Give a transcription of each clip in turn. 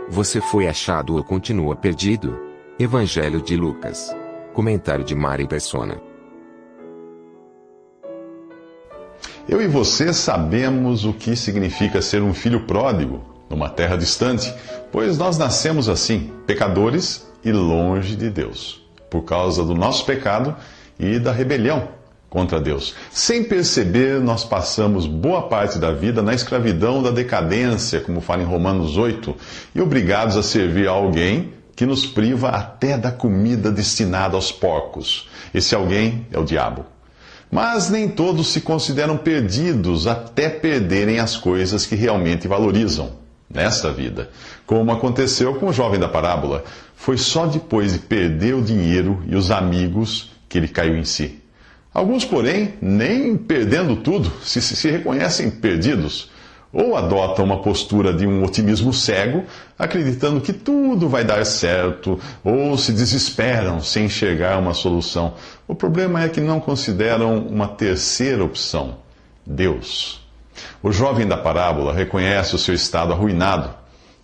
Você foi achado ou continua perdido? Evangelho de Lucas. Comentário de Mari Persona. Eu e você sabemos o que significa ser um filho pródigo numa terra distante, pois nós nascemos assim, pecadores e longe de Deus, por causa do nosso pecado e da rebelião contra Deus. Sem perceber, nós passamos boa parte da vida na escravidão da decadência, como fala em Romanos 8, e obrigados a servir a alguém que nos priva até da comida destinada aos porcos. Esse alguém é o diabo. Mas nem todos se consideram perdidos até perderem as coisas que realmente valorizam nesta vida, como aconteceu com o jovem da parábola. Foi só depois de perder o dinheiro e os amigos que ele caiu em si. Alguns, porém, nem perdendo tudo, se reconhecem perdidos, ou adotam uma postura de um otimismo cego, acreditando que tudo vai dar certo, ou se desesperam sem enxergar uma solução. O problema é que não consideram uma terceira opção: Deus. O jovem da parábola reconhece o seu estado arruinado,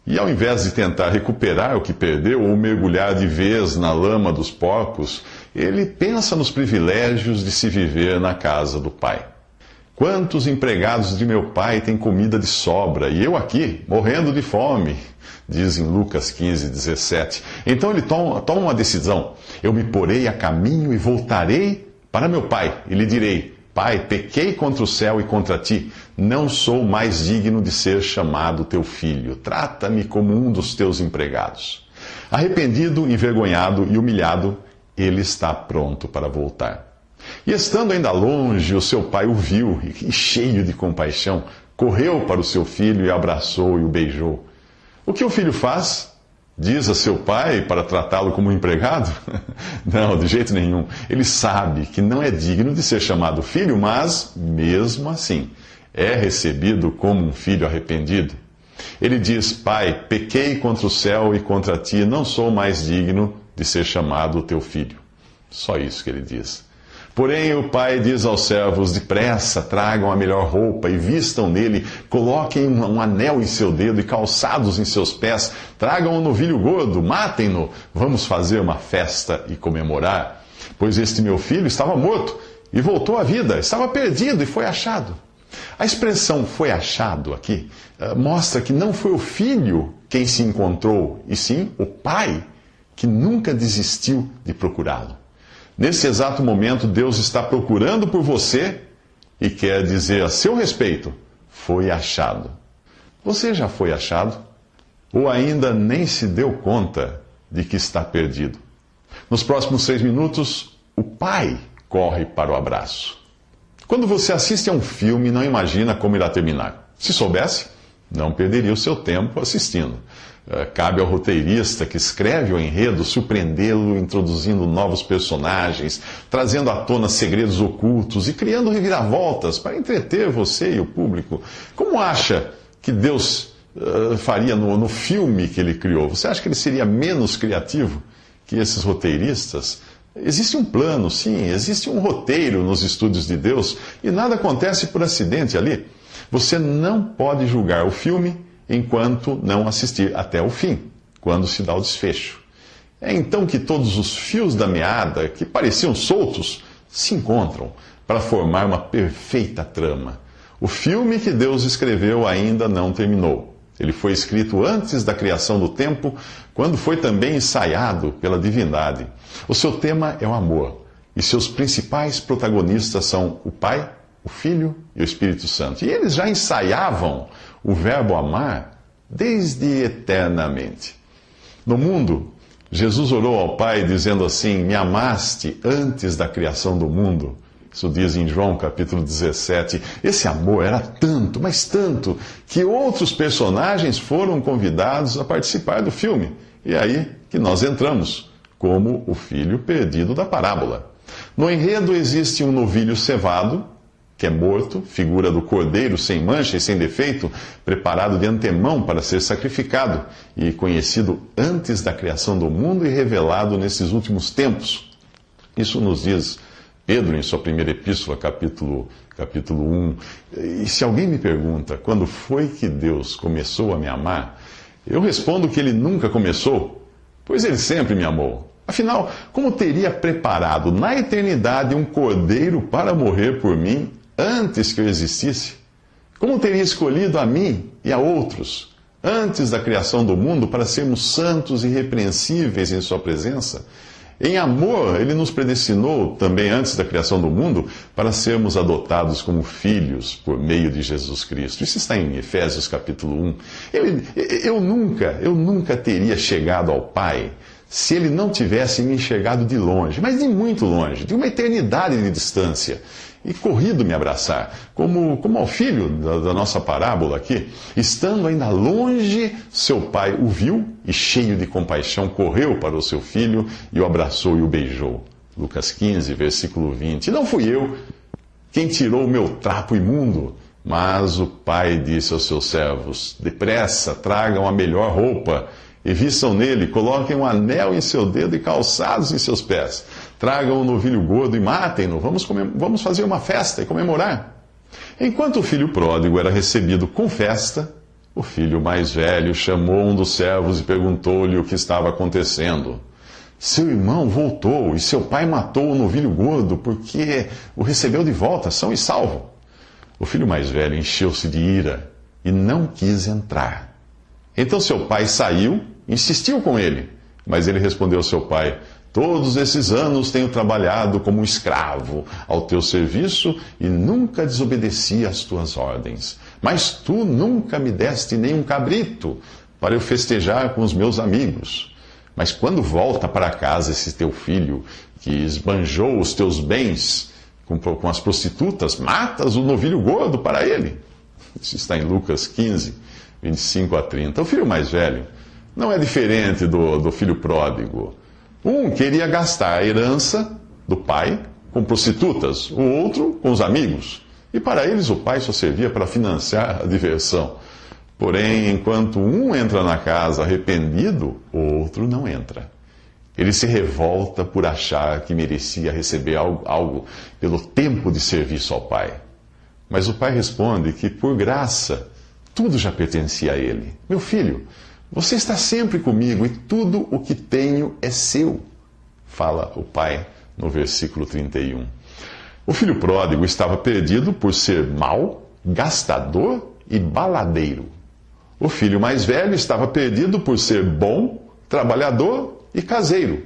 e ao invés de tentar recuperar o que perdeu ou mergulhar de vez na lama dos porcos, ele pensa nos privilégios de se viver na casa do Pai. Quantos empregados de meu pai têm comida de sobra, e eu aqui, morrendo de fome, diz em Lucas 15, 17. Então ele toma uma decisão: eu me porei a caminho e voltarei para meu pai, e lhe direi: Pai, pequei contra o céu e contra ti, não sou mais digno de ser chamado teu filho, trata-me como um dos teus empregados. Arrependido, envergonhado e humilhado, ele está pronto para voltar. E estando ainda longe, o seu pai o viu e, cheio de compaixão, correu para o seu filho e abraçou e o beijou. O que o filho faz? Diz a seu pai para tratá-lo como um empregado? Não, de jeito nenhum. Ele sabe que não é digno de ser chamado filho, mas, mesmo assim, é recebido como um filho arrependido. Ele diz: Pai, pequei contra o céu e contra ti, não sou mais digno de ser chamado teu filho. Só isso que ele diz. Porém, o pai diz aos servos: depressa, tragam a melhor roupa e vistam nele, coloquem um anel em seu dedo e calçados em seus pés, tragam um novilho gordo, matem-no, vamos fazer uma festa e comemorar. Pois este meu filho estava morto e voltou à vida, estava perdido e foi achado. A expressão "foi achado" aqui mostra que não foi o filho quem se encontrou, e sim o pai, que nunca desistiu de procurá-lo. Nesse exato momento, Deus está procurando por você e quer dizer a seu respeito: foi achado. Você já foi achado? Ou ainda nem se deu conta de que está perdido? Nos próximos 6 minutos, o pai corre para o abraço. Quando você assiste a um filme, não imagina como irá terminar. Se soubesse, não perderia o seu tempo assistindo. Cabe ao roteirista que escreve o enredo surpreendê-lo, introduzindo novos personagens, trazendo à tona segredos ocultos e criando reviravoltas para entreter você e o público. Como acha que Deus faria no filme que ele criou? Você acha que ele seria menos criativo que esses roteiristas? Existe um plano, sim, existe um roteiro nos estúdios de Deus e nada acontece por acidente ali. Você não pode julgar o filme enquanto não assistir até o fim, quando se dá o desfecho. É então que todos os fios da meada, que pareciam soltos, se encontram para formar uma perfeita trama. O filme que Deus escreveu ainda não terminou. Ele foi escrito antes da criação do tempo, quando foi também ensaiado pela divindade. O seu tema é o amor, e seus principais protagonistas são o Pai, o Filho e o Espírito Santo. E eles já ensaiavam o verbo amar desde eternamente. No mundo, Jesus orou ao Pai dizendo assim: me amaste antes da criação do mundo. Isso diz em João capítulo 17. Esse amor era tanto, mas tanto, que outros personagens foram convidados a participar do filme. E é aí que nós entramos, como o filho perdido da parábola. No enredo existe um novilho cevado, que é morto, figura do cordeiro sem mancha e sem defeito, preparado de antemão para ser sacrificado e conhecido antes da criação do mundo e revelado nesses últimos tempos. Isso nos diz Pedro em sua primeira epístola, capítulo 1. E se alguém me pergunta quando foi que Deus começou a me amar, Eu respondo que ele nunca começou, pois ele sempre me amou. Afinal, como teria preparado na eternidade um cordeiro para morrer por mim antes que eu existisse? Como teria escolhido a mim e a outros antes da criação do mundo para sermos santos e irrepreensíveis em sua presença? Em amor, ele nos predestinou também antes da criação do mundo para sermos adotados como filhos por meio de Jesus Cristo. Isso está em Efésios capítulo 1. Eu nunca teria chegado ao Pai se ele não tivesse me enxergado de longe, mas de muito longe, de uma eternidade de distância, e corrido me abraçar, como ao filho da nossa parábola aqui, estando ainda longe, seu pai o viu e, cheio de compaixão, correu para o seu filho e o abraçou e o beijou. Lucas 15, versículo 20. Não fui eu quem tirou o meu trapo imundo, mas o pai disse aos seus servos: depressa, tragam a melhor roupa e vistam nele, coloquem um anel em seu dedo e calçados em seus pés. Tragam um novilho gordo e matem-no. Vamos fazer uma festa e comemorar. Enquanto o filho pródigo era recebido com festa, o filho mais velho chamou um dos servos e perguntou-lhe o que estava acontecendo. Seu irmão voltou e seu pai matou o novilho gordo porque o recebeu de volta, são e salvo. O filho mais velho encheu-se de ira e não quis entrar. Então seu pai saiu, insistiu com ele, mas ele respondeu ao seu pai: todos esses anos tenho trabalhado como um escravo ao teu serviço e nunca desobedeci às tuas ordens. Mas tu nunca me deste nem um cabrito para eu festejar com os meus amigos. Mas quando volta para casa esse teu filho, que esbanjou os teus bens com as prostitutas, matas o novilho gordo para ele. Isso está em Lucas 15, 25 a 30. O filho mais velho não é diferente do filho pródigo. Um queria gastar a herança do pai com prostitutas, o outro com os amigos. E para eles o pai só servia para financiar a diversão. Porém, enquanto um entra na casa arrependido, o outro não entra. Ele se revolta por achar que merecia receber algo pelo tempo de serviço ao pai. Mas o pai responde que, por graça, tudo já pertencia a ele. Meu filho, você está sempre comigo e tudo o que tenho é seu, fala o pai no versículo 31. O filho pródigo estava perdido por ser mau, gastador e baladeiro. O filho mais velho estava perdido por ser bom, trabalhador e caseiro.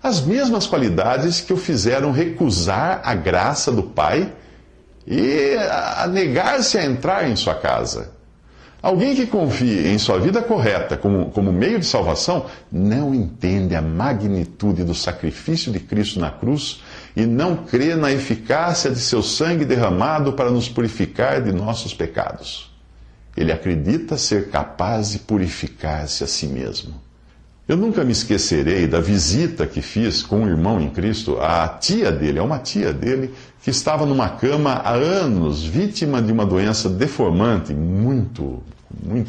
As mesmas qualidades que o fizeram recusar a graça do pai e a negar-se a entrar em sua casa. Alguém que confie em sua vida correta como meio de salvação não entende a magnitude do sacrifício de Cristo na cruz e não crê na eficácia de seu sangue derramado para nos purificar de nossos pecados. Ele acredita ser capaz de purificar-se a si mesmo. Eu nunca me esquecerei da visita que fiz com um irmão em Cristo, a uma tia dele, que estava numa cama há anos, vítima de uma doença deformante, muito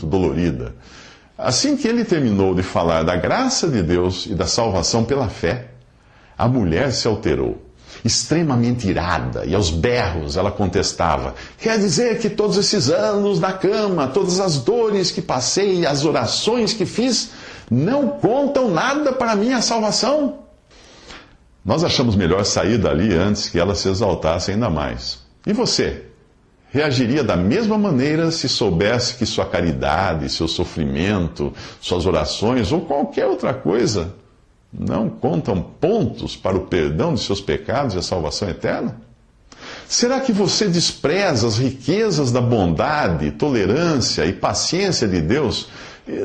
dolorida. Assim que ele terminou de falar da graça de Deus e da salvação pela fé, a mulher se alterou. Extremamente irada, e aos berros ela contestava: quer dizer que todos esses anos na cama, todas as dores que passei, as orações que fiz, não contam nada para a minha salvação? Nós achamos melhor sair dali antes que ela se exaltasse ainda mais. E você? Reagiria da mesma maneira se soubesse que sua caridade, seu sofrimento, suas orações ou qualquer outra coisa não contam pontos para o perdão de seus pecados e a salvação eterna? Será que você despreza as riquezas da bondade, tolerância e paciência de Deus,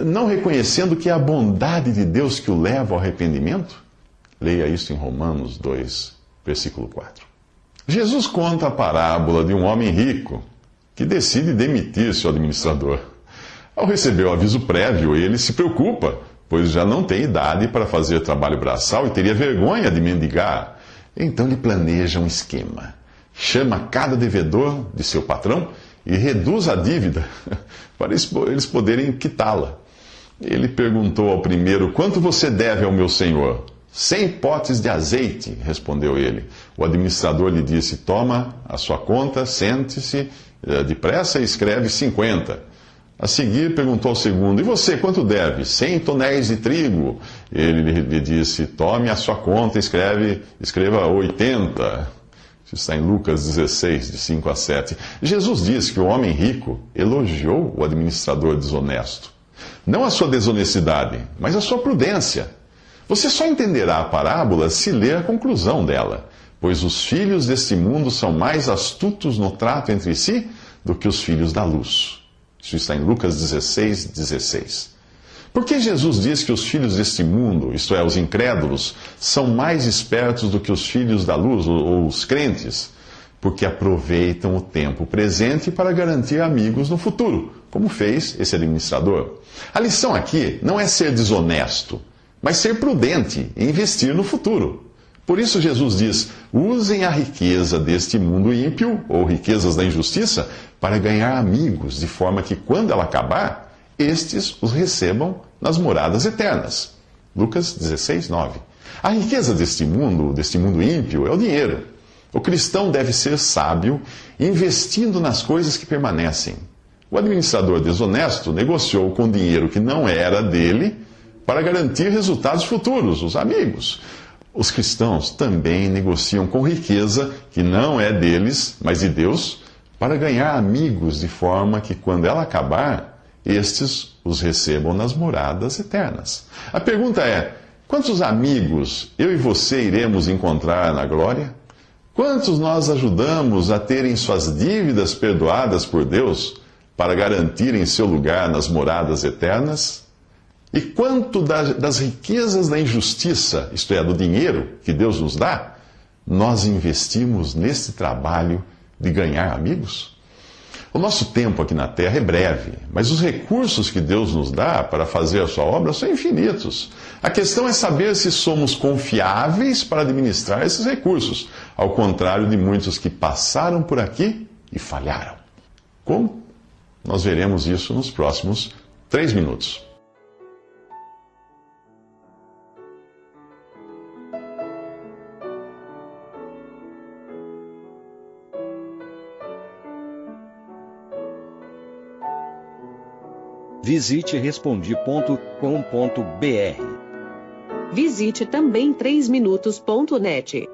não reconhecendo que é a bondade de Deus que o leva ao arrependimento? Leia isso em Romanos 2, versículo 4. Jesus conta a parábola de um homem rico que decide demitir seu administrador. Ao receber o aviso prévio, ele se preocupa, pois já não tem idade para fazer trabalho braçal e teria vergonha de mendigar. Então ele planeja um esquema. Chama cada devedor de seu patrão e reduz a dívida para eles poderem quitá-la. Ele perguntou ao primeiro: quanto você deve ao meu senhor? 100 potes de azeite, respondeu ele. O administrador lhe disse: toma a sua conta, sente-se depressa e escreve 50. A seguir perguntou ao segundo: e você, quanto deve? 100 tonéis de trigo. Ele lhe disse: tome a sua conta e escreva 80. Isso está em Lucas 16, de 5 a 7. Jesus diz que o homem rico elogiou o administrador desonesto. Não a sua desonestidade, mas a sua prudência. Você só entenderá a parábola se ler a conclusão dela, pois os filhos deste mundo são mais astutos no trato entre si do que os filhos da luz. Isso está em Lucas 16, 16. Por que Jesus diz que os filhos deste mundo, isto é, os incrédulos, são mais espertos do que os filhos da luz, ou os crentes? Porque aproveitam o tempo presente para garantir amigos no futuro, como fez esse administrador. A lição aqui não é ser desonesto, mas ser prudente e investir no futuro. Por isso Jesus diz: usem a riqueza deste mundo ímpio, ou riquezas da injustiça, para ganhar amigos, de forma que, quando ela acabar, estes os recebam nas moradas eternas. Lucas 16, 9. A riqueza deste mundo ímpio, é o dinheiro. O cristão deve ser sábio, investindo nas coisas que permanecem. O administrador desonesto negociou com dinheiro que não era dele para garantir resultados futuros, os amigos. Os cristãos também negociam com riqueza que não é deles, mas de Deus, para ganhar amigos, de forma que, quando ela acabar, estes os recebam nas moradas eternas. A pergunta é: quantos amigos eu e você iremos encontrar na glória? Quantos nós ajudamos a terem suas dívidas perdoadas por Deus para garantirem seu lugar nas moradas eternas? E quanto das riquezas da injustiça, isto é, do dinheiro que Deus nos dá, nós investimos nesse trabalho de ganhar amigos? O nosso tempo aqui na Terra é breve, mas os recursos que Deus nos dá para fazer a sua obra são infinitos. A questão é saber se somos confiáveis para administrar esses recursos, ao contrário de muitos que passaram por aqui e falharam. Como? Nós veremos isso nos próximos 3 minutos. Visite Respondi.com.br. Visite também 3minutos.net.